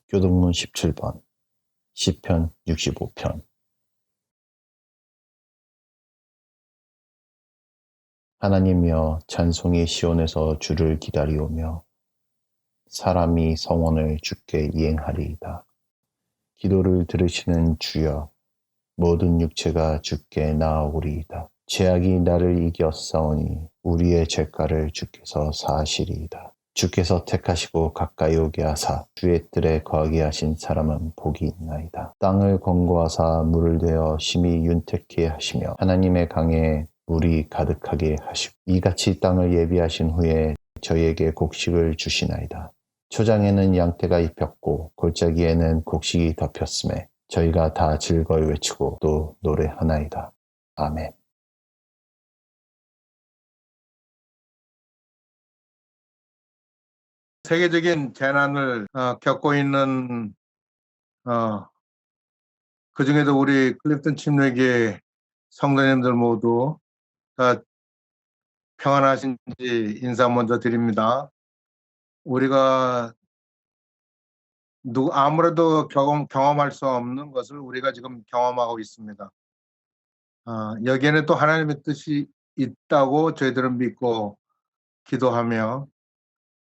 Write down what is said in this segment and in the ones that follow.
교동문 17번 시편 65편. 하나님이여, 찬송이 시온에서 주를 기다리오며 사람이 성원을 주께 이행하리이다. 기도를 들으시는 주여, 모든 육체가 주께 나아오리이다. 죄악이 나를 이겼사오니 우리의 죄가를 주께서 사하시리이다. 주께서 택하시고 가까이 오게 하사 주의 뜰에 거하게 하신 사람은 복이 있나이다. 땅을 권고하사 물을 대어 심히 윤택케 하시며 하나님의 강에 물이 가득하게 하시고 이같이 땅을 예비하신 후에 저희에게 곡식을 주시나이다. 초장에는 양떼가 입혔고 골짜기에는 곡식이 덮였음에 저희가 다 즐거이 외치고 또 노래하나이다. 아멘. 세계적인 재난을 겪고 있는 그 중에도 우리 클립턴 침례교회 성도님들 모두 다 평안하신지 인사 먼저 드립니다. 우리가 아무래도 경험할 수 없는 것을 우리가 지금 경험하고 있습니다. 여기에는 또 하나님의 뜻이 있다고 저희들은 믿고 기도하며,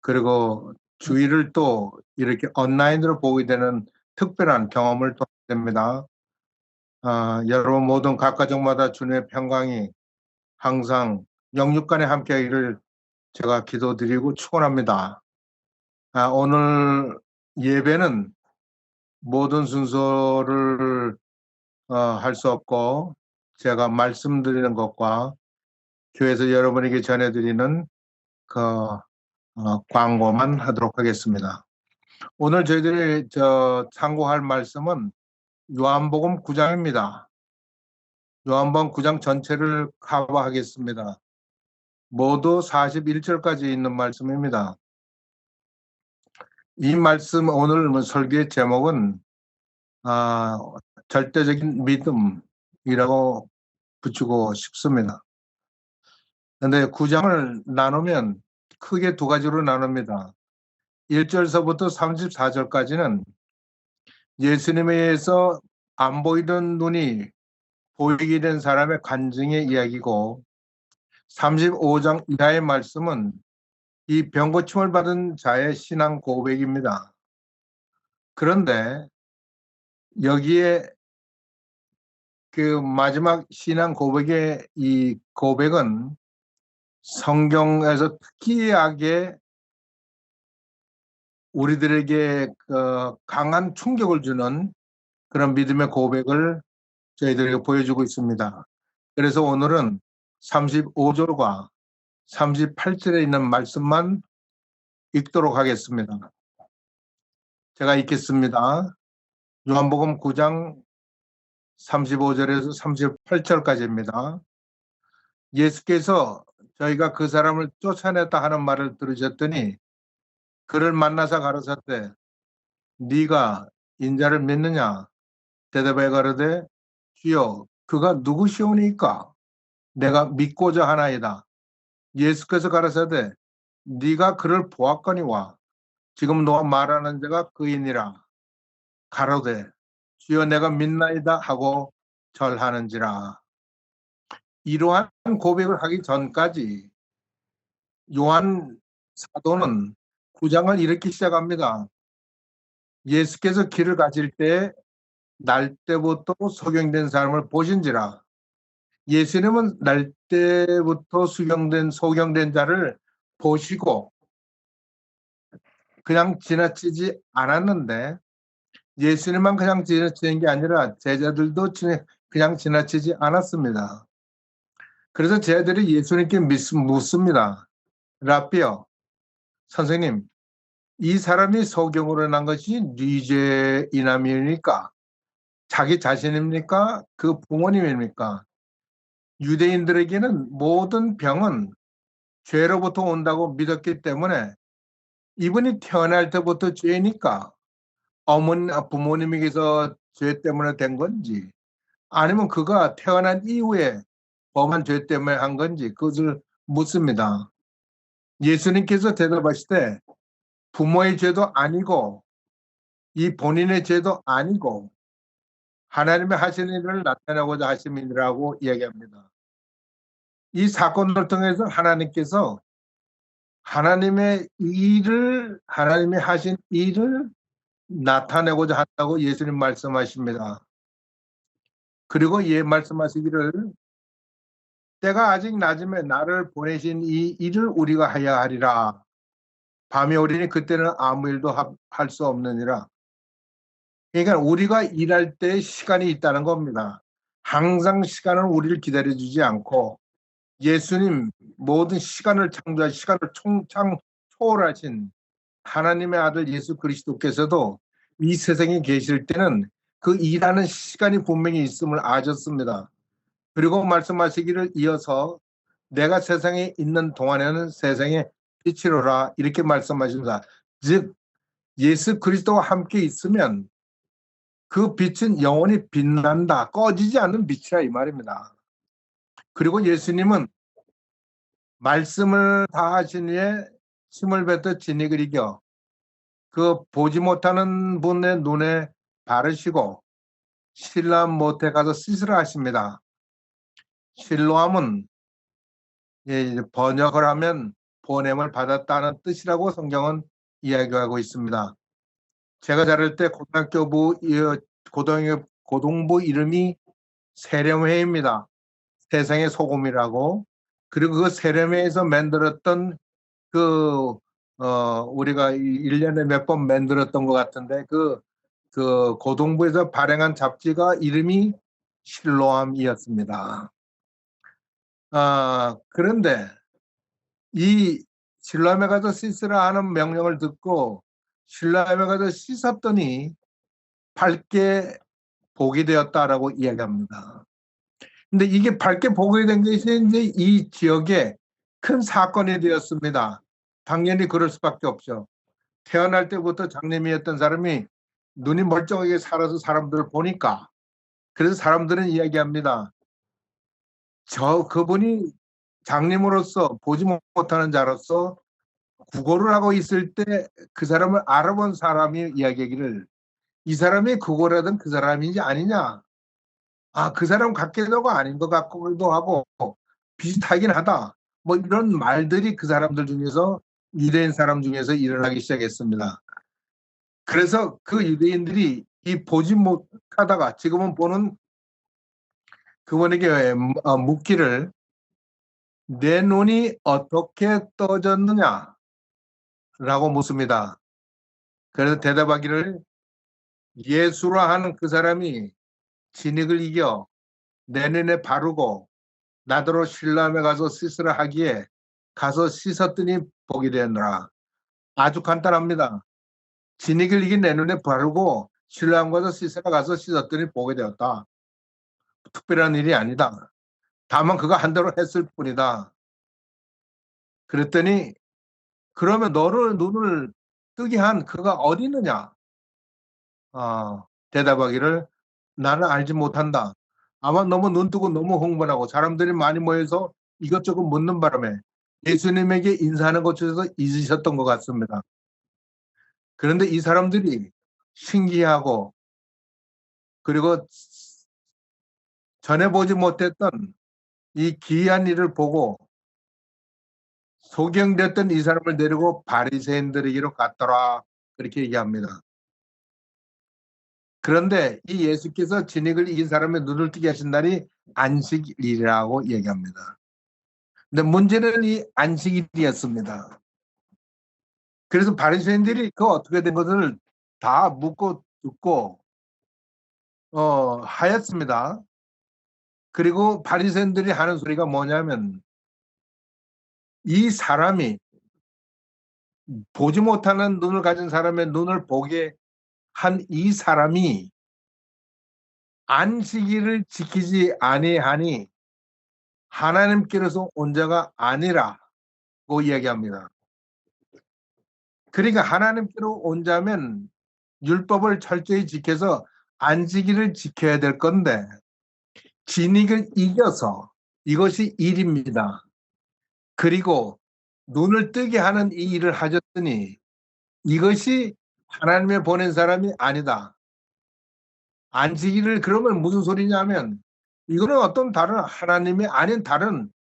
그리고 주의를 또 이렇게 온라인으로 보게 되는 특별한 경험을 또 하게 됩니다. 여러분 모든 각 가정마다 주님의 평강이 항상 영육간에 함께하기를 제가 기도드리고 축원합니다. 오늘 예배는 모든 순서를 할 수 없고 제가 말씀드리는 것과 교회에서 여러분에게 전해드리는 그 광고만 하도록 하겠습니다. 오늘 저희들이 참고할 말씀은 요한복음 9장입니다. 요한복음 9장 전체를 커버하겠습니다. 모두 41절까지 있는 말씀입니다. 이 말씀 오늘 설교의 제목은 절대적인 믿음이라고 붙이고 싶습니다. 그런데 9장을 나누면 크게 두 가지로 나눕니다. 1절서부터 34절까지는 예수님에 의해서 안 보이던 눈이 보이게 된 사람의 간증의 이야기고 35장 이하의 말씀은 이 병고침을 받은 자의 신앙 고백입니다. 그런데 여기에 그 마지막 신앙 고백의 이 고백은 성경에서 특이하게 우리들에게 강한 충격을 주는 그런 믿음의 고백을 저희들에게 보여주고 있습니다. 그래서 오늘은 35절과 38절에 있는 말씀만 읽도록 하겠습니다. 제가 읽겠습니다. 요한복음 9장 35절에서 38절까지입니다. 예수께서 저희가 그 사람을 쫓아냈다 하는 말을 들으셨더니 그를 만나서 가로사대 네가 인자를 믿느냐? 대답해 가로되 주여 그가 누구시오니까? 내가 믿고자 하나이다. 예수께서 가로사대 네가 그를 보았거니와 지금 너와 말하는 자가 그이니라. 가로되 주여 내가 믿나이다 하고 절하는지라. 이러한 고백을 하기 전까지 요한 사도는 9장을 이렇게 시작합니다. 예수께서 길을 가실 때 날 때부터 소경된 사람을 보신지라. 예수님은 날 때부터 소경된 자를 보시고 그냥 지나치지 않았는데 예수님만 그냥 지나치는 게 아니라 제자들도 그냥 지나치지 않았습니다. 그래서 제자들이 예수님께 묻습니다. 라비어, 선생님, 이 사람이 소경으로 난 것이 네 죄이남이니까? 자기 자신입니까? 그 부모님입니까? 유대인들에게는 모든 병은 죄로부터 온다고 믿었기 때문에 이분이 태어날 때부터 죄니까 부모님에게서 죄 때문에 된 건지 아니면 그가 태어난 이후에 범한 죄 때문에 한 건지 그것을 묻습니다. 예수님께서 대답하시되 부모의 죄도 아니고 이 본인의 죄도 아니고 하나님의 하시는 일을 나타내고자 하심이라고 이야기합니다. 이 사건을 통해서 하나님께서 하나님의 하신 일을 나타내고자 한다고 예수님 말씀하십니다. 그리고 말씀하시기를 때가 아직 낮음에 나를 보내신 이 일을 우리가 해야 하리라. 밤이 오리니 그때는 아무 일도 할 수 없느니라. 그러니까 우리가 일할 때 시간이 있다는 겁니다. 항상 시간은 우리를 기다려주지 않고 예수님 모든 시간을 창조한 시간을 초월하신 하나님의 아들 예수 그리스도께서도 이 세상에 계실 때는 그 일하는 시간이 분명히 있음을 아셨습니다. 그리고 말씀하시기를 이어서 내가 세상에 있는 동안에는 세상에 빛이로라 이렇게 말씀하십니다. 즉 예수 그리스도와 함께 있으면 그 빛은 영원히 빛난다. 꺼지지 않는 빛이라 이 말입니다. 그리고 예수님은 말씀을 다 하신 후에 힘을 뱉어 진익을 이겨 그 보지 못하는 분의 눈에 바르시고 실로암 못에 가서 씻으라 하십니다. 실로암은 번역을 하면 보냄을 받았다는 뜻이라고 성경은 이야기하고 있습니다. 제가 자랄 때 고등부 이름이 세렴회입니다. 세상의 소금이라고. 그리고 그 세렴회에서 만들었던 그 우리가 1년에 몇 번 만들었던 것 같은데 그 고동부에서 발행한 잡지가 이름이 실로암이었습니다. 그런데 이 실로암에 가서 씻으라 하는 명령을 듣고 실로암에 가서 씻었더니 밝게 보게 되었다라고 이야기합니다. 근데 이게 밝게 보게 된 것이 이제 이 지역에 큰 사건이 되었습니다. 당연히 그럴 수밖에 없죠. 태어날 때부터 장님이었던 사람이 눈이 멀쩡하게 살아서 사람들을 보니까, 그래서 사람들은 이야기합니다. 그분이 장님으로서 보지 못하는 자로서 구걸을 하고 있을 때 그 사람을 알아본 사람이 이야기하기를, 이 사람이 구걸하던 그 사람인지 아니냐, 그 사람 같기도 하고 아닌 것 같기도 하고 비슷하긴 하다, 뭐 이런 말들이 그 사람들 중에서, 유대인 사람 중에서 일어나기 시작했습니다. 그래서 그 유대인들이 이 보지 못하다가 지금은 보는 그분에게 묻기를, 내 눈이 어떻게 떠졌느냐 라고 묻습니다. 그래서 대답하기를, 예수라 하는 그 사람이 진흙을 이겨 내 눈에 바르고 나더러 실로암에 가서 씻으라 하기에 가서 씻었더니 보게 되었노라. 아주 간단합니다. 진흙을 이긴 내 눈에 바르고 실로암 가서 씻으라 가서 씻었더니 보게 되었다. 특별한 일이 아니다. 다만 그가 한 대로 했을 뿐이다. 그랬더니, 그러면 너를 눈을 뜨게 한 그가 어디 있느냐? 대답하기를, 나는 알지 못한다. 아마 너무 눈 뜨고 너무 흥분하고 사람들이 많이 모여서 이것저것 묻는 바람에 예수님에게 인사하는 것에서 잊으셨던 것 같습니다. 그런데 이 사람들이 신기하고, 그리고 전에 보지 못했던 이 기이한 일을 보고 소경됐던 이 사람을 데리고 바리새인들에게로 갔더라, 그렇게 얘기합니다. 그런데 이 예수께서 진흙을 이긴 사람의 눈을 뜨게 하신 날이 안식일이라고 얘기합니다. 근데 문제는 이 안식일이었습니다. 그래서 바리새인들이 그 어떻게 된 것을 다 묻고 듣고 하였습니다. 그리고 바리새인들이 하는 소리가 뭐냐면, 이 사람이, 보지 못하는 눈을 가진 사람의 눈을 보게 한 이 사람이 안식일을 지키지 아니하니 하나님께로서 온 자가 아니라고 이야기합니다. 그러니까 하나님께로 온 자면 율법을 철저히 지켜서 안식일을 지켜야 될 건데, 진익을 이겨서, 이것이 일입니다. 그리고 눈을 뜨게 하는 이 일을 하셨더니 이것이 하나님의 보낸 사람이 아니다. 안식일을, 그러면 무슨 소리냐면, 이거는 어떤 다른 하나님이 아닌 다른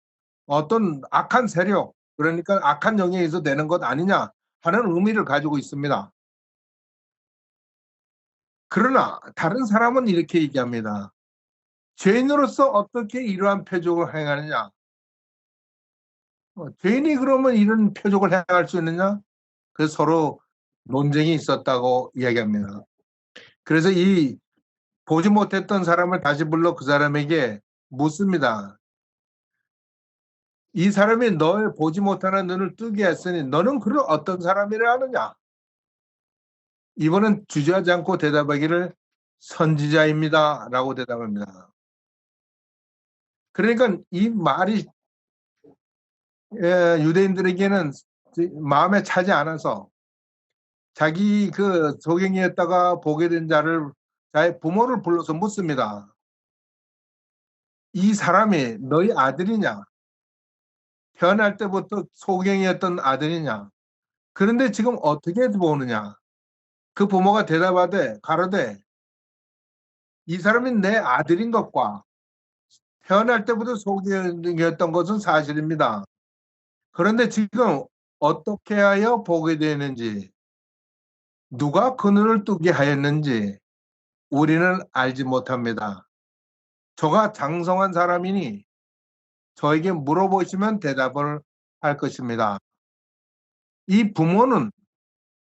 어떤 악한 세력, 그러니까 악한 영에 의해서 되는 것 아니냐 하는 의미를 가지고 있습니다. 그러나 다른 사람은 이렇게 얘기합니다. 죄인으로서 어떻게 이러한 표적을 행하느냐? 죄인이 그러면 이런 표적을 행할 수 있느냐? 그래서 서로 논쟁이 있었다고 이야기합니다. 그래서 이 보지 못했던 사람을 다시 불러 그 사람에게 묻습니다. 이 사람이 너의 보지 못하는 눈을 뜨게 했으니 너는 그를 어떤 사람이라 하느냐? 이번은 주저하지 않고 대답하기를, 선지자입니다 라고 대답합니다. 그러니까 이 말이 유대인들에게는 마음에 차지 않아서 자기 그 소경이었다가 보게 된 자를, 자의 부모를 불러서 묻습니다. 이 사람이 너희 아들이냐? 태어날 때부터 소경이었던 아들이냐? 그런데 지금 어떻게 보느냐? 그 부모가 대답하되 가로되, 이 사람이 내 아들인 것과 태어날 때부터 소경이었던 것은 사실입니다. 그런데 지금 어떻게 하여 보게 되는지, 누가 그 눈을 뜨게 하였는지 우리는 알지 못합니다. 저가 장성한 사람이니 저에게 물어보시면 대답을 할 것입니다. 이 부모는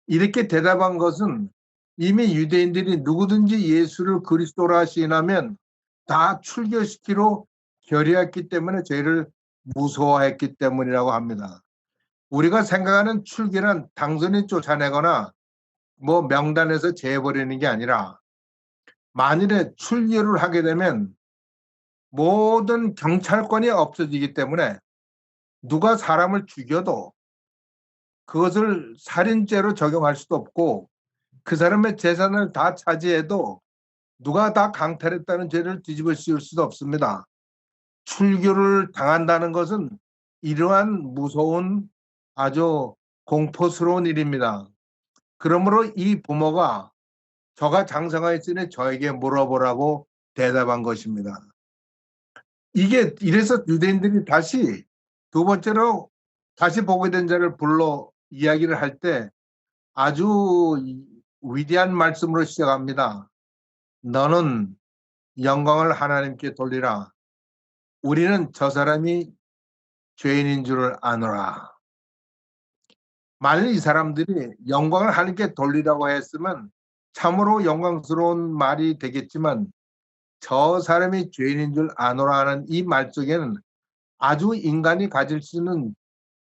이렇게 대답한 것은 이미 유대인들이 누구든지 예수를 그리스도라 시인하면 다 출교시키로 결의했기 때문에 죄를 무서워했기 때문이라고 합니다. 우리가 생각하는 출교는 단순히 쫓아내거나 뭐 명단에서 제해버리는 게 아니라, 만일에 출교를 하게 되면 모든 경찰권이 없어지기 때문에 누가 사람을 죽여도 그것을 살인죄로 적용할 수도 없고, 그 사람의 재산을 다 차지해도 누가 다 강탈했다는 죄를 뒤집어 씌울 수도 없습니다. 출교를 당한다는 것은 이러한 무서운 아주 공포스러운 일입니다. 그러므로 이 부모가 저가 장성하였으니 저에게 물어보라고 대답한 것입니다. 이게 이래서 유대인들이 다시 두 번째로 다시 보게 된 자를 불러 이야기를 할 때 아주 위대한 말씀으로 시작합니다. 너는 영광을 하나님께 돌리라. 우리는 저 사람이 죄인인 줄을 아노라. 만일 이 사람들이 영광을 하나님께 돌리라고 했으면 참으로 영광스러운 말이 되겠지만, 저 사람이 죄인인 줄 아노라 하는 이 말 속에는 아주 인간이 가질 수 있는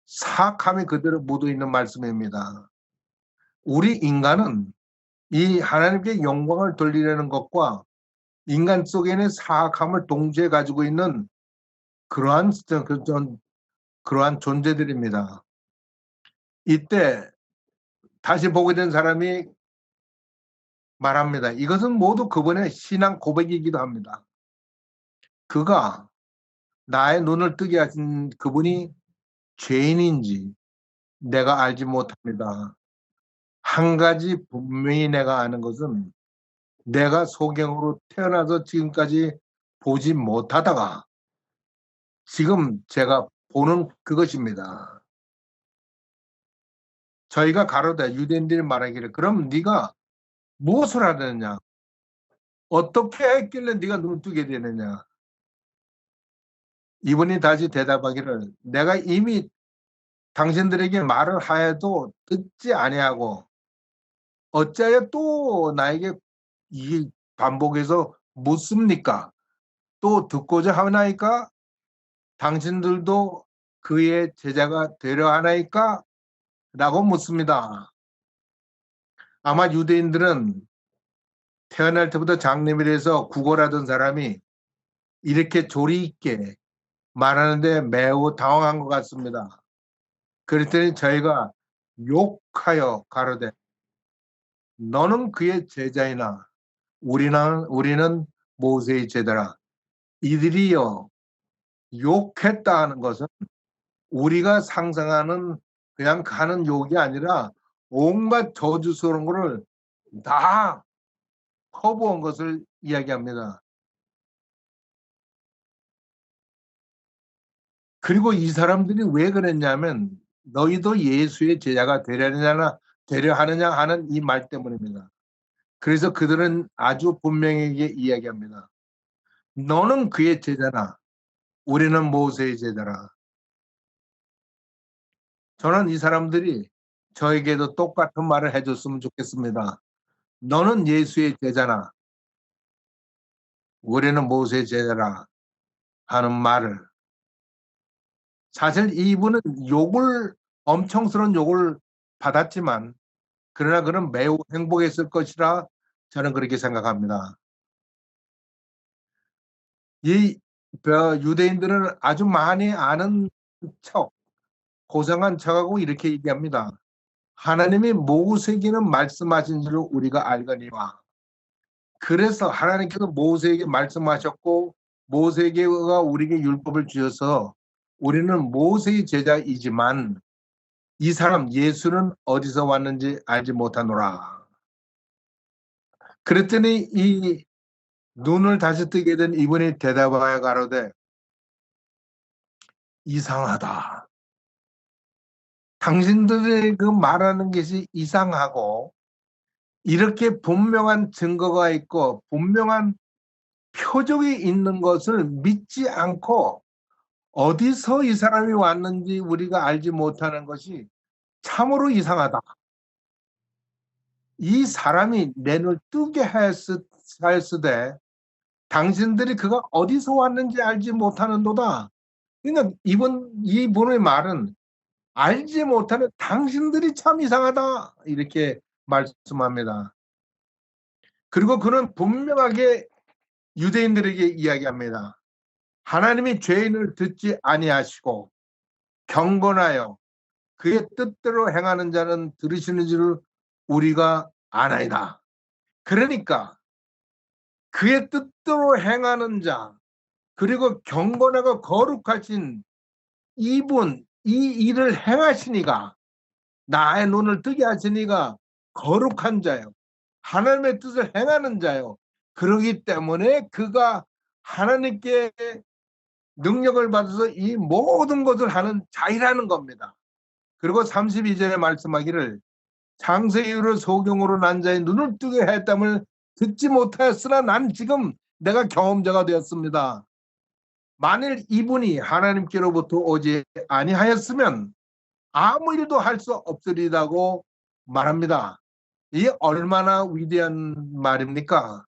사악함이 그대로 묻어 있는 말씀입니다. 우리 인간은 이 하나님께 영광을 돌리려는 것과 인간 속에는 사악함을 동시에 가지고 있는 그러한 존재들입니다. 이때 다시 보게 된 사람이 말합니다. 이것은 모두 그분의 신앙 고백이기도 합니다. 그가 나의 눈을 뜨게 하신 그분이 죄인인지 내가 알지 못합니다. 한 가지 분명히 내가 아는 것은 내가 소경으로 태어나서 지금까지 보지 못하다가 지금 제가 보는 그것입니다. 저희가 가로되 유대인들이 말하기를 그럼 네가 무엇을 하느냐? 어떻게 했길래 네가 눈을 뜨게 되느냐? 이분이 다시 대답하기를 내가 이미 당신들에게 말을 하여도 듣지 아니하고 어찌하여 또 나에게 이 반복해서 묻습니까? 또 듣고자 하나이까? 당신들도 그의 제자가 되려 하나이까? 라고 묻습니다. 아마 유대인들은 태어날 때부터 장래미래에서 구걸하던 사람이 이렇게 조리 있게 말하는데 매우 당황한 것 같습니다. 그랬더니 저희가 욕하여 가로되 너는 그의 제자이나 우리는 모세의 제자라. 이들이요 욕했다 하는 것은 우리가 상상하는 그냥 가는 욕이 아니라 온갖 저주스러운 것을 다 커부은 것을 이야기합니다. 그리고 이 사람들이 왜 그랬냐면 너희도 예수의 제자가 되려 하느냐 하는 이 말 때문입니다. 그래서 그들은 아주 분명하게 이야기합니다. 너는 그의 제자나 우리는 모세의 제자라. 저는 이 사람들이 저에게도 똑같은 말을 해줬으면 좋겠습니다. 너는 예수의 제자나 우리는 모세의 제자라 하는 말을, 사실 이분은 엄청스러운 욕을 받았지만 그러나 그는 매우 행복했을 것이라 저는 그렇게 생각합니다. 이 유대인들은 아주 많이 아는 척, 고상한 척하고 이렇게 얘기합니다. 하나님이 모세에게는 말씀하신 줄을 우리가 알거니와. 그래서 하나님께서 모세에게 말씀하셨고 모세에게가 우리에게 율법을 주셔서 우리는 모세의 제자이지만 이 사람 예수는 어디서 왔는지 알지 못하노라. 그랬더니 이 눈을 다시 뜨게 된 이분이 대답하여 가로되 이상하다. 당신들의 그 말하는 것이 이상하고 이렇게 분명한 증거가 있고 분명한 표적이 있는 것을 믿지 않고 어디서 이 사람이 왔는지 우리가 알지 못하는 것이 참으로 이상하다. 이 사람이 내 눈을 뜨게 하였으되 당신들이 그가 어디서 왔는지 알지 못하는도다. 그러니까 이분의 말은 알지 못하는 당신들이 참 이상하다 이렇게 말씀합니다. 그리고 그는 분명하게 유대인들에게 이야기합니다. 하나님이 죄인을 듣지 아니하시고 경건하여 그의 뜻대로 행하는 자는 들으시는 줄 우리가 아나이다. 그러니까 그의 뜻대로 행하는 자 그리고 경건하고 거룩하신 이분 이 일을 행하시니가 나의 눈을 뜨게 하시니가 거룩한 자요. 하나님의 뜻을 행하는 자요. 그러기 때문에 그가 하나님께 능력을 받아서 이 모든 것을 하는 자이라는 겁니다. 그리고 32절에 말씀하기를 창세 이후로 소경으로 난 자의 눈을 뜨게 했담을 듣지 못하였으나 난 지금 내가 경험자가 되었습니다. 만일 이분이 하나님께로부터 오지 아니하였으면 아무 일도 할 수 없으리라고 말합니다. 이게 얼마나 위대한 말입니까?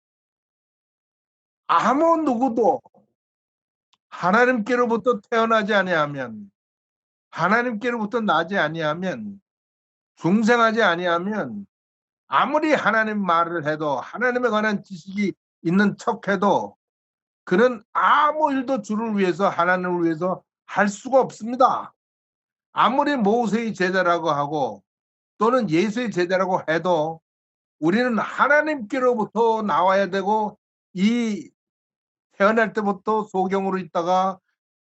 아무 누구도 하나님께로부터 태어나지 아니하면 하나님께로부터 나지 아니하면 중생하지 아니하면 아무리 하나님 말을 해도 하나님에 관한 지식이 있는 척해도 그는 아무 일도 주를 위해서 하나님을 위해서 할 수가 없습니다. 아무리 모세의 제자라고 하고 또는 예수의 제자라고 해도 우리는 하나님께로부터 나와야 되고 이 태어날 때부터 소경으로 있다가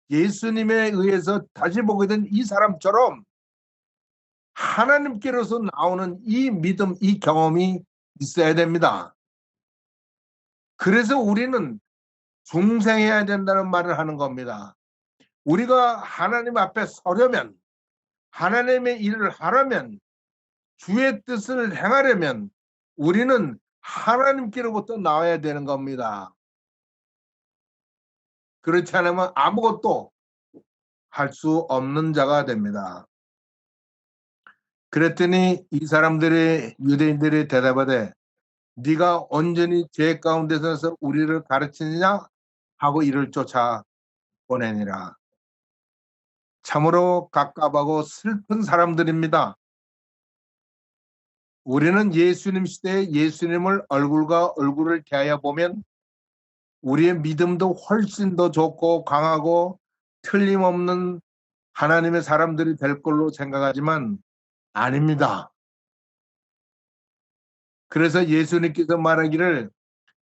예수님에 의해서 다시 보게 된 이 사람처럼 하나님께로서 나오는 이 믿음, 이 경험이 있어야 됩니다. 그래서 우리는 중생해야 된다는 말을 하는 겁니다. 우리가 하나님 앞에 서려면 하나님의 일을 하려면 주의 뜻을 행하려면 우리는 하나님께로부터 나와야 되는 겁니다. 그렇지 않으면 아무것도 할 수 없는 자가 됩니다. 그랬더니 이 사람들이 유대인들이 대답하되 네가 온전히 죄 가운데서 우리를 가르치느냐 하고 이를 쫓아 보내니라. 참으로 갑갑하고 슬픈 사람들입니다. 우리는 예수님 시대에 예수님을 얼굴과 얼굴을 대하여 보면 우리의 믿음도 훨씬 더 좋고 강하고 틀림없는 하나님의 사람들이 될 걸로 생각하지만 아닙니다. 그래서 예수님께서 말하기를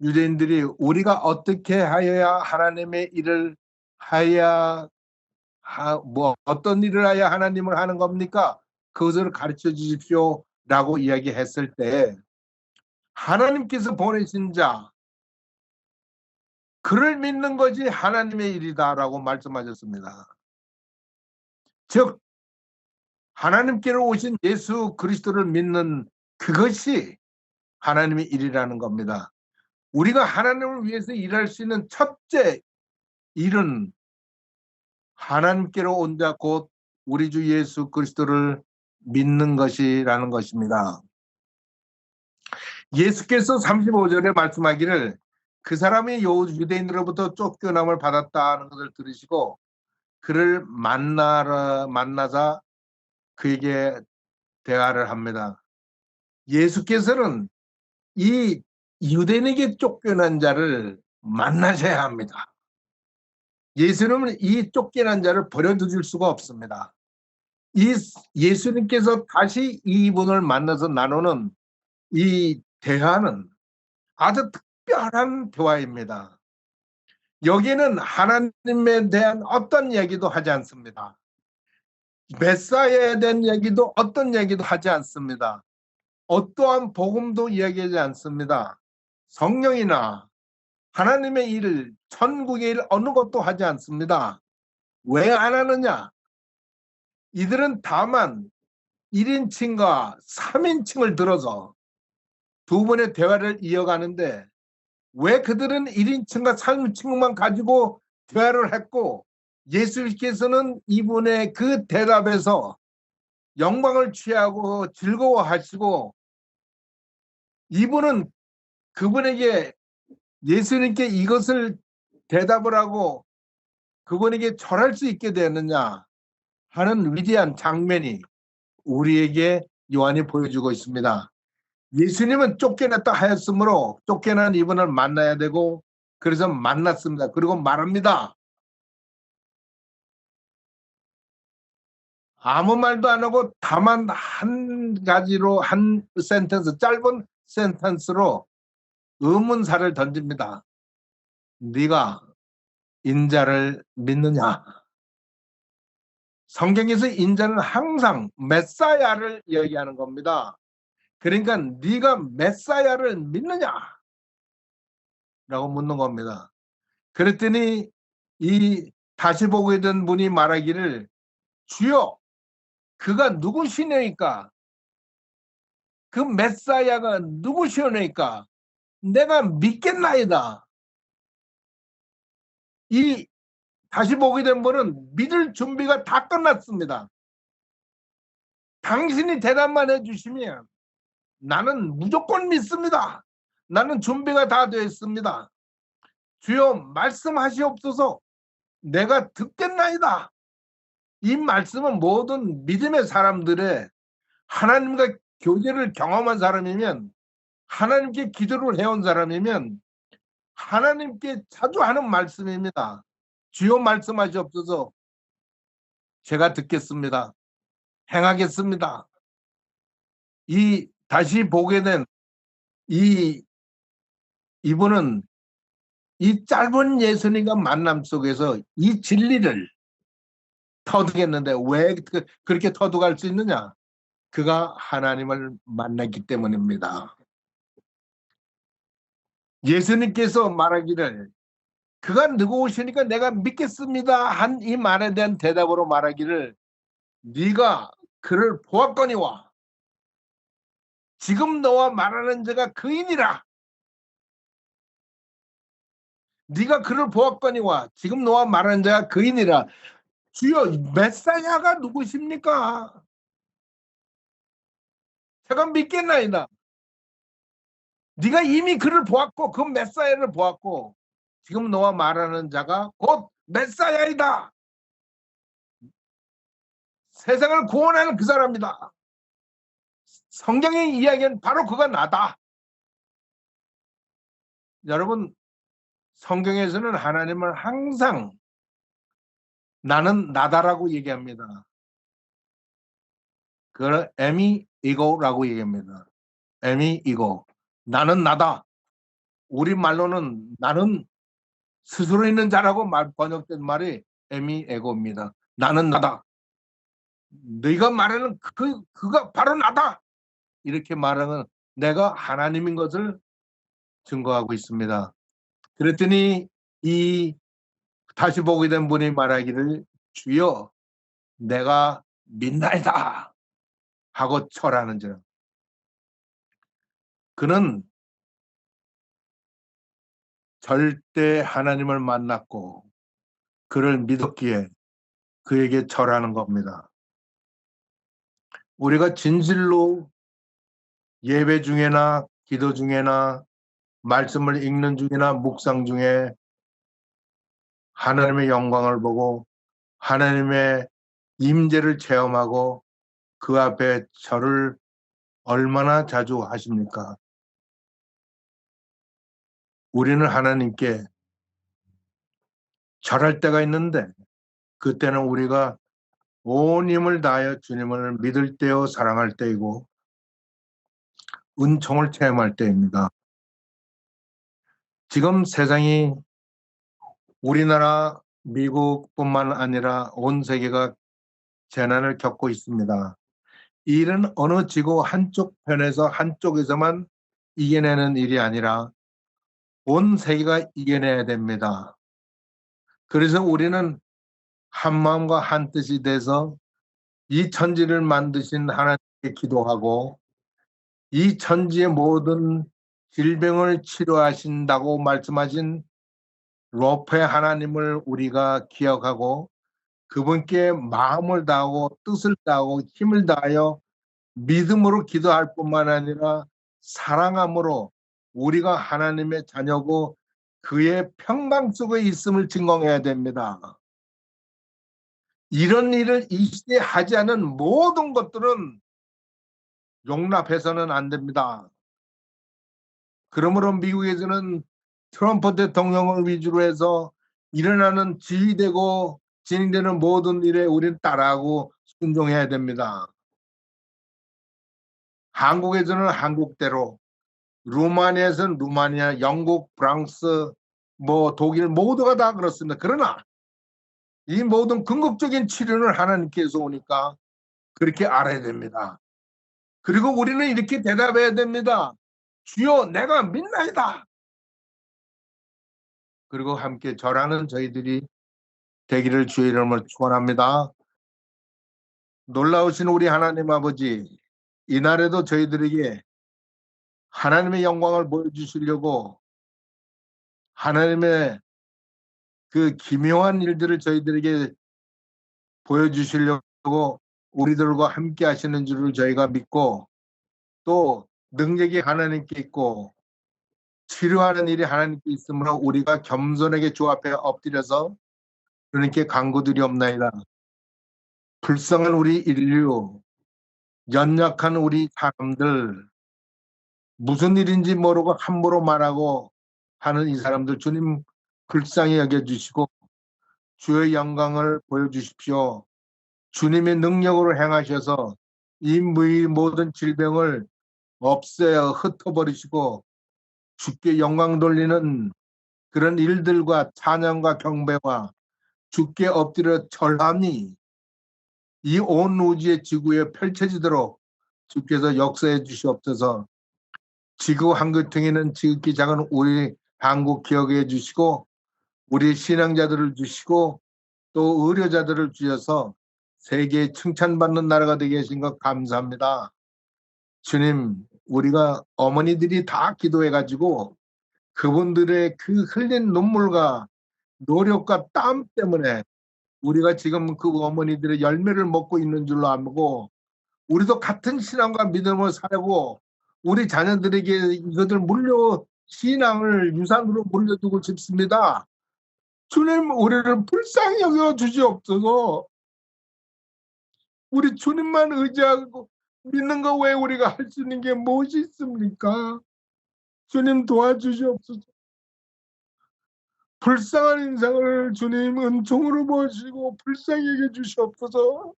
유대인들이 우리가 어떻게 하여야 하나님의 일을 하야 어떤 일을 하여 하나님을 하는 겁니까? 그것을 가르쳐 주십시오 라고 이야기했을 때 하나님께서 보내신 자 그를 믿는 것이 하나님의 일이다라고 말씀하셨습니다. 즉 하나님께로 오신 예수 그리스도를 믿는 그것이 하나님의 일이라는 겁니다. 우리가 하나님을 위해서 일할 수 있는 첫째 일은 하나님께로 온 자 곧 우리 주 예수 그리스도를 믿는 것이라는 것입니다. 예수께서 35절에 말씀하기를 그 사람이 유대인으로부터 쫓겨남을 받았다는 것을 들으시고 그를 만나자 그에게 대화를 합니다. 예수께서는 이 유대인에게 쫓겨난 자를 만나셔야 합니다. 예수님은 이 쫓겨난 자를 버려두실 수가 없습니다. 예수님께서 다시 이분을 만나서 나누는 이 대화는 아주 특별한 대화입니다. 여기는 하나님에 대한 어떤 얘기도 하지 않습니다. 메사야에 대한 얘기도 어떤 얘기도 하지 않습니다. 어떠한 복음도 이야기하지 않습니다. 성령이나 하나님의 일, 천국의 일 어느 것도 하지 않습니다. 왜 안 하느냐? 이들은 다만 1인칭과 3인칭을 들어서 두 번의 대화를 이어가는데 왜 그들은 1인칭과 3인칭만 가지고 대화를 했고 예수께서는 이분의 그 대답에서 영광을 취하고 즐거워하시고 이분은 그분에게 예수님께 이것을 대답을 하고 그분에게 절할 수 있게 되었느냐 하는 위대한 장면이 우리에게 요한이 보여주고 있습니다. 예수님은 쫓겨났다 하였으므로 쫓겨난 이분을 만나야 되고 그래서 만났습니다. 그리고 말합니다. 아무 말도 안 하고 다만 한 가지로 한 센텐스, 짧은 센텐스로 의문사를 던집니다. 네가 인자를 믿느냐? 성경에서 인자는 항상 메사야를 얘기하는 겁니다. 그러니까 네가 메사야를 믿느냐? 라고 묻는 겁니다. 그랬더니 이 다시 보게 된 분이 말하기를 주여 그가 누구시냐니까 그 메사야가 누구시오니까 내가 믿겠나이다. 이 다시 보게 된 분은 믿을 준비가 다 끝났습니다. 당신이 대답만 해주시면 나는 무조건 믿습니다. 나는 준비가 다 되어 있습니다. 주여 말씀하시옵소서 내가 듣겠나이다. 이 말씀은 모든 믿음의 사람들의 하나님과 교제를 경험한 사람이면 하나님께 기도를 해온 사람이면 하나님께 자주 하는 말씀입니다. 주여 말씀하시옵소서 제가 듣겠습니다. 행하겠습니다. 이 다시 보게 된 이분은 이 짧은 예수님과 만남 속에서 이 진리를 터득했는데 왜 그렇게 터득할 수 있느냐? 그가 하나님을 만났기 때문입니다. 예수님께서 말하기를 그가 누구오시니까 내가 믿겠습니다 한 이 말에 대한 대답으로 말하기를 네가 그를 보았거니와 지금 너와 말하는 자가 그이니라. 네가 그를 보았거니와 지금 너와 말하는 자가 그이니라. 주여 메사야가 누구십니까? 제가 믿겠나이다. 네가 이미 그를 보았고 그 메사야를 보았고 지금 너와 말하는 자가 곧 메사야이다. 세상을 구원하는 그 사람이다. 성경의 이야기는 바로 그가 나다. 여러분 성경에서는 하나님을 항상 나는 나다라고 얘기합니다. 그걸 에미 이고라고 얘기합니다. 에미 이고 나는 나다. 우리말로는 나는 스스로 있는 자라고 번역된 말이 에미 에고입니다. 나는 나다. 네가 말하는 그가 바로 나다. 이렇게 말하는 내가 하나님인 것을 증거하고 있습니다. 그랬더니 이 다시 보게 된 분이 말하기를 주여 내가 믿나이다 하고 절하는 자. 그는 절대 하나님을 만났고 그를 믿었기에 그에게 절하는 겁니다. 우리가 진실로 예배 중에나 기도 중에나 말씀을 읽는 중이나 묵상 중에 하나님의 영광을 보고 하나님의 임재를 체험하고 그 앞에 절을 얼마나 자주 하십니까? 우리는 하나님께 절할 때가 있는데 그때는 우리가 온 힘을 다하여 주님을 믿을 때요 사랑할 때이고 은총을 체험할 때입니다. 지금 세상이 우리나라 미국뿐만 아니라 온 세계가 재난을 겪고 있습니다. 이 일은 어느 지구 한쪽 편에서 한쪽에서만 이겨내는 일이 아니라 온 세계가 이겨내야 됩니다. 그래서 우리는 한 마음과 한 뜻이 돼서 이 천지를 만드신 하나님께 기도하고 이 천지의 모든 질병을 치료하신다고 말씀하신 로페 하나님을 우리가 기억하고 그분께 마음을 다하고 뜻을 다하고 힘을 다하여 믿음으로 기도할 뿐만 아니라 사랑함으로 우리가 하나님의 자녀고 그의 평강 속에 있음을 증거해야 됩니다. 이런 일을 이 시대에 하지 않은 모든 것들은 용납해서는 안 됩니다. 그러므로 미국에서는 트럼프 대통령을 위주로 해서 일어나는 지휘되고 진행되는 모든 일에 우리는 따라하고 순종해야 됩니다. 한국에서는 한국대로, 루마니아에서는 루마니아, 영국, 프랑스, 독일 모두가 다 그렇습니다. 그러나 이 모든 궁극적인 치료는 하나님께서 오니까 그렇게 알아야 됩니다. 그리고 우리는 이렇게 대답해야 됩니다. 주여, 내가 믿나이다. 그리고 함께 절하는 저희들이 되기를 주의 이름으로 축원합니다. 놀라우신 우리 하나님 아버지, 이날에도 저희들에게 하나님의 영광을 보여주시려고 하나님의 그 기묘한 일들을 저희들에게 보여주시려고 우리들과 함께 하시는 줄을 저희가 믿고 또 능력이 하나님께 있고 치료하는 일이 하나님께 있으므로 우리가 겸손하게 주 앞에 엎드려서 주님께 간구드리옵나이다. 불쌍한 우리 인류, 연약한 우리 사람들, 무슨 일인지 모르고 함부로 말하고 하는 이 사람들 주님 불쌍히 여겨주시고 주의 영광을 보여주십시오. 주님의 능력으로 행하셔서 이 모든 질병을 없애어 흩어버리시고 주께 영광 돌리는 그런 일들과 찬양과 경배와 주께 엎드려 절함이 이 온 우주의 지구에 펼쳐지도록 주께서 역사해 주시옵소서. 지구 한구통에는 지극히 작은 우리 한국 기억해 주시고 우리 신앙자들을 주시고 또 의료자들을 주셔서 세계에 칭찬받는 나라가 되게 하신 것 감사합니다. 주님, 우리가 어머니들이 다 기도해가지고 그분들의 그 흘린 눈물과 노력과 땀 때문에 우리가 지금 그 어머니들의 열매를 먹고 있는 줄로 알고 우리도 같은 신앙과 믿음을 살고 우리 자녀들에게 이것을 신앙을 유산으로 물려두고 싶습니다. 주님, 우리를 불쌍히 여겨 주시옵소서. 우리 주님만 의지하고 믿는 거 외에 우리가 할 수 있는 게 무엇이 있습니까? 주님 도와주시옵소서. 불쌍한 인상을 주님 은총으로 보시고 불쌍히 여겨 주시옵소서.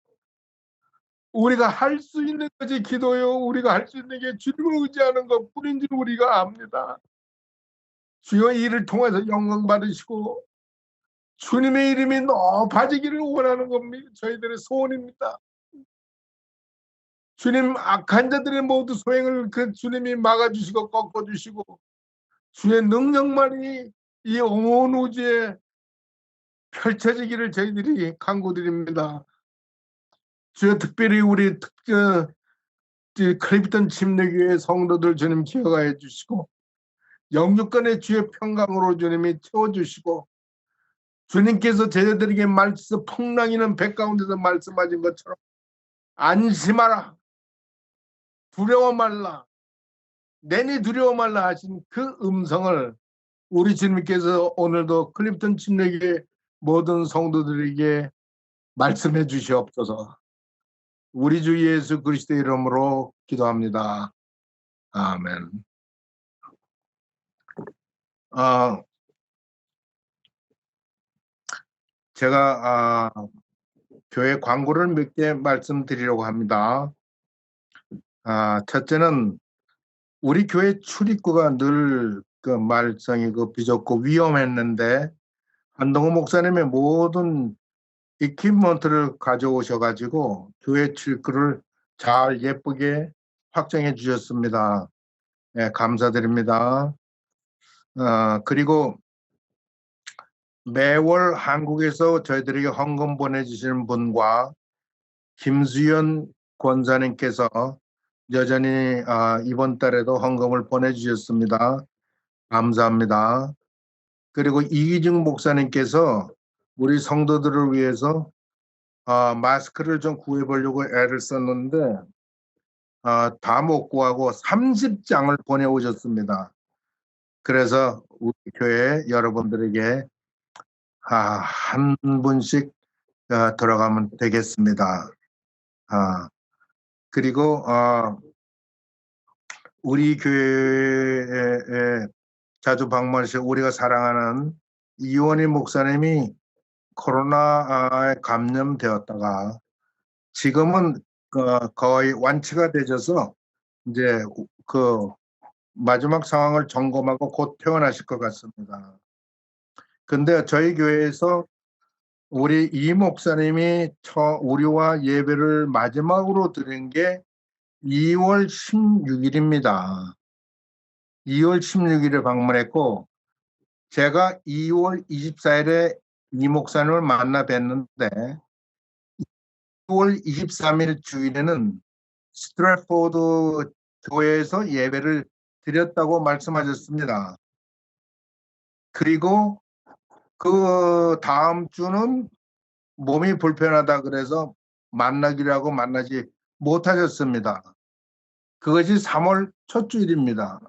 우리가 할 수 있는 것이 기도요. 우리가 할 수 있는 게 주님을 의지하는 것뿐인 줄 우리가 압니다. 주여 이를 통해서 영광 받으시고 주님의 이름이 높아지기를 원하는 겁니다. 저희들의 소원입니다. 주님, 악한 자들의 모두 소행을 그 주님이 막아주시고 꺾어주시고 주의 능력만이 이 온 우주에 펼쳐지기를 저희들이 간구드립니다. 주여, 특별히 우리 클리프턴 침례교회 성도들 주님 기억하여 주시고 영육간의 주의 평강으로 주님이 채워주시고 주님께서 저희들에게 풍랑이는 배 가운데서 말씀하신 것처럼 안심하라, 두려워 말라, 내니 두려워 말라 하신 그 음성을 우리 주님께서 오늘도 클리프턴 침례교회 모든 성도들에게 말씀해 주시옵소서. 우리 주 예수 그리스도의 이름으로 기도합니다. 아멘. 제가 교회 광고를 몇 개 말씀드리려고 합니다. 첫째는 우리 교회 출입구가 늘 그 말썽이 비좁고 위험했는데 한동호 목사님의 모든 이퀴먼트를 가져오셔가지고 교회 출입구를 잘 예쁘게 확정해 주셨습니다. 네, 감사드립니다. 그리고 매월 한국에서 저희들에게 헌금 보내주시는 분과 김수연 권사님께서 여전히 이번 달에도 헌금을 보내주셨습니다. 감사합니다. 그리고 이기중 목사님께서 우리 성도들을 위해서 마스크를 좀 구해보려고 애를 썼는데 다 못 구하고 30장을 보내오셨습니다. 그래서 우리 교회 여러분들에게 한 분씩 들어가면 되겠습니다. 그리고 우리 교회에 자주 방문하시고 우리가 사랑하는 이원희 목사님이 코로나에 감염되었다가 지금은 거의 완치가 되셔서 이제 그 마지막 상황을 점검하고 곧 퇴원하실 것 같습니다. 근데 저희 교회에서 우리 이 목사님이 우리와 예배를 마지막으로 드린 게 2월 16일입니다. 2월 16일에 방문했고 제가 2월 24일에 이 목사님을 만나 뵀는데 2월 23일 주일에는 스트래포드 교회에서 예배를 드렸다고 말씀하셨습니다. 그리고 그 다음 주는 몸이 불편하다 그래서 만나기로 하고 만나지 못하셨습니다. 그것이 3월 첫 주일입니다.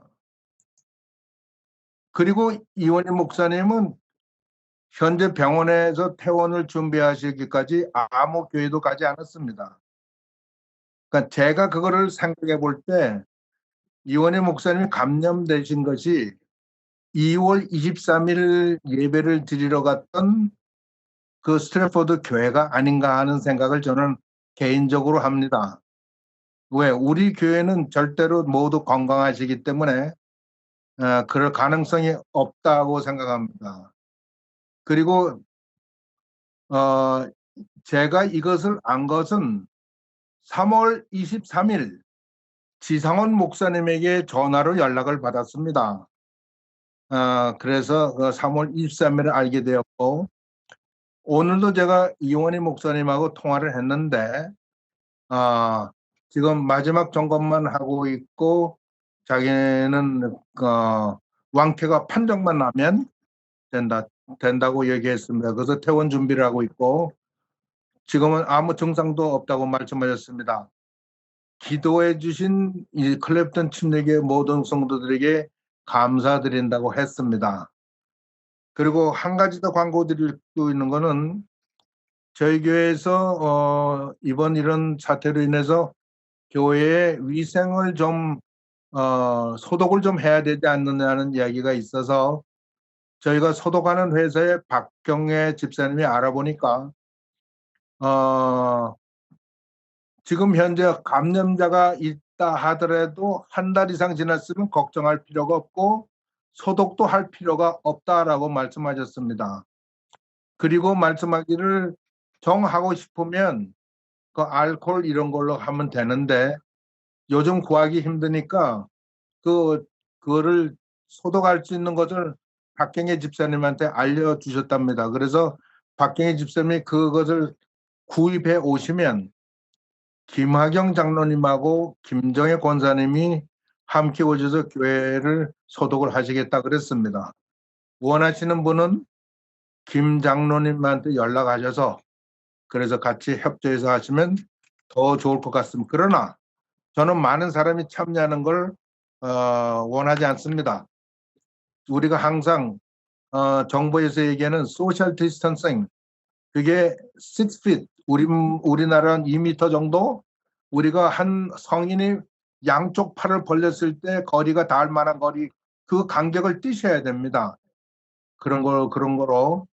그리고 이원희 목사님은 현재 병원에서 퇴원을 준비하시기까지 아무 교회도 가지 않았습니다. 그러니까 제가 그거를 생각해 볼 때 이원희 목사님이 감염되신 것이 2월 23일 예배를 드리러 갔던 그 스트래포드 교회가 아닌가 하는 생각을 저는 개인적으로 합니다. 왜? 우리 교회는 절대로 모두 건강하시기 때문에 그럴 가능성이 없다고 생각합니다. 그리고 제가 이것을 안 것은 3월 23일 지상원 목사님에게 전화로 연락을 받았습니다. 그래서 3월 23일에 알게 되었고 오늘도 제가 이원희 목사님하고 통화를 했는데 지금 마지막 점검만 하고 있고 자기는 왕쾌가 판정만 나면 된다고 얘기했습니다. 그래서 퇴원 준비를 하고 있고 지금은 아무 증상도 없다고 말씀하셨습니다. 기도해 주신 이 클랩턴 침례교회 모든 성도들에게 감사드린다고 했습니다. 그리고 한 가지 더 광고 드리고 있는 거는 저희 교회에서 이번 이런 사태로 인해서 교회의 위생을 좀 소독을 좀 해야 되지 않느냐는 이야기가 있어서 저희가 소독하는 회사의 박경애 집사님이 알아보니까 지금 현재 감염자가 있다 하더라도 한 달 이상 지났으면 걱정할 필요가 없고 소독도 할 필요가 없다라고 말씀하셨습니다. 그리고 말씀하기를 정하고 싶으면 그 알코올 이런 걸로 하면 되는데 요즘 구하기 힘드니까 그거를 소독할 수 있는 것을 박경혜 집사님한테 알려주셨답니다. 그래서 박경혜 집사님이 그것을 구입해 오시면 김하경 장로님하고 김정혜 권사님이 함께 오셔서 교회를 소독을 하시겠다 그랬습니다. 원하시는 분은 김 장로님한테 연락하셔서 그래서 같이 협조해서 하시면 더 좋을 것 같습니다. 그러나 저는 많은 사람이 참여하는 걸 원하지 않습니다. 우리가 항상 정부에서 얘기하는 소셜 디스턴싱 그게 6feet 우리나라는 2m 정도 우리가 한 성인이 양쪽 팔을 벌렸을 때 거리가 닿을 만한 거리 그 간격을 띄셔야 됩니다. 그런 거로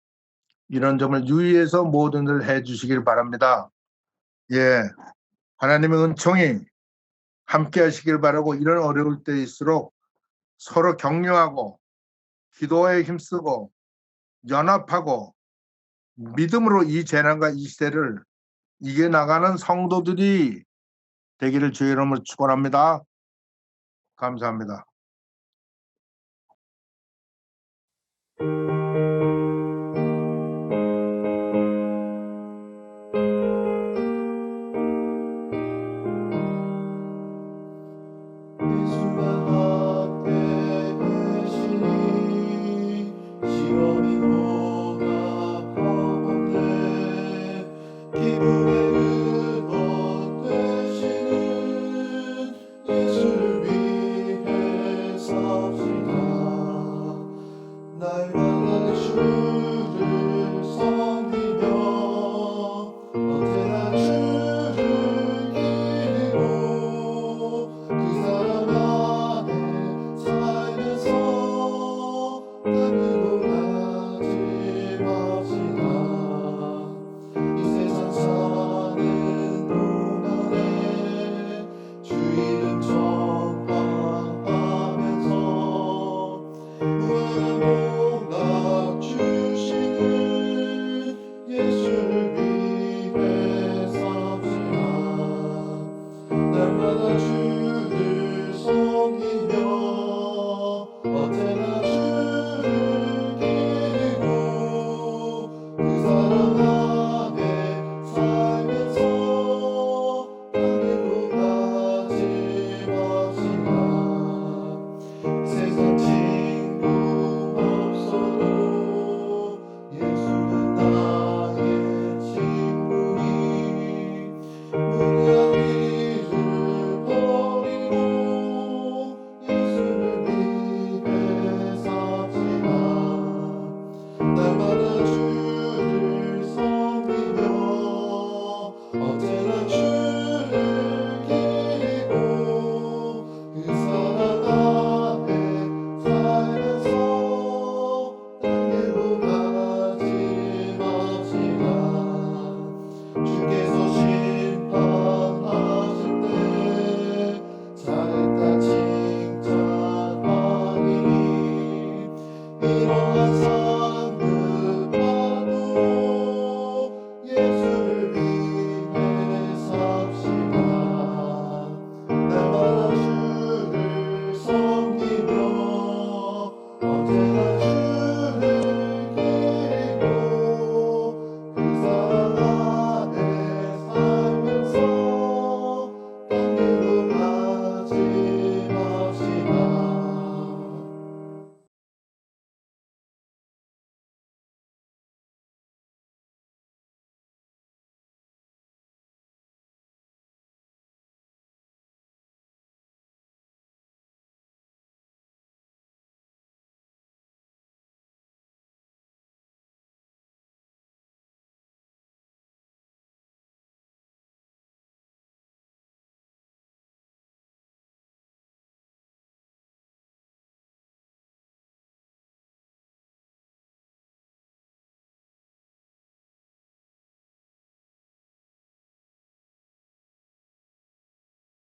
이런 점을 유의해서 모든들 해주시길 바랍니다. 예, 하나님의 은총이 함께 하시길 바라고 이런 어려울 때일수록 서로 격려하고 기도에 힘쓰고 연합하고 믿음으로 이 재난과 이 시대를 이겨나가는 성도들이 되기를 주의 이름으로 축원합니다. 감사합니다.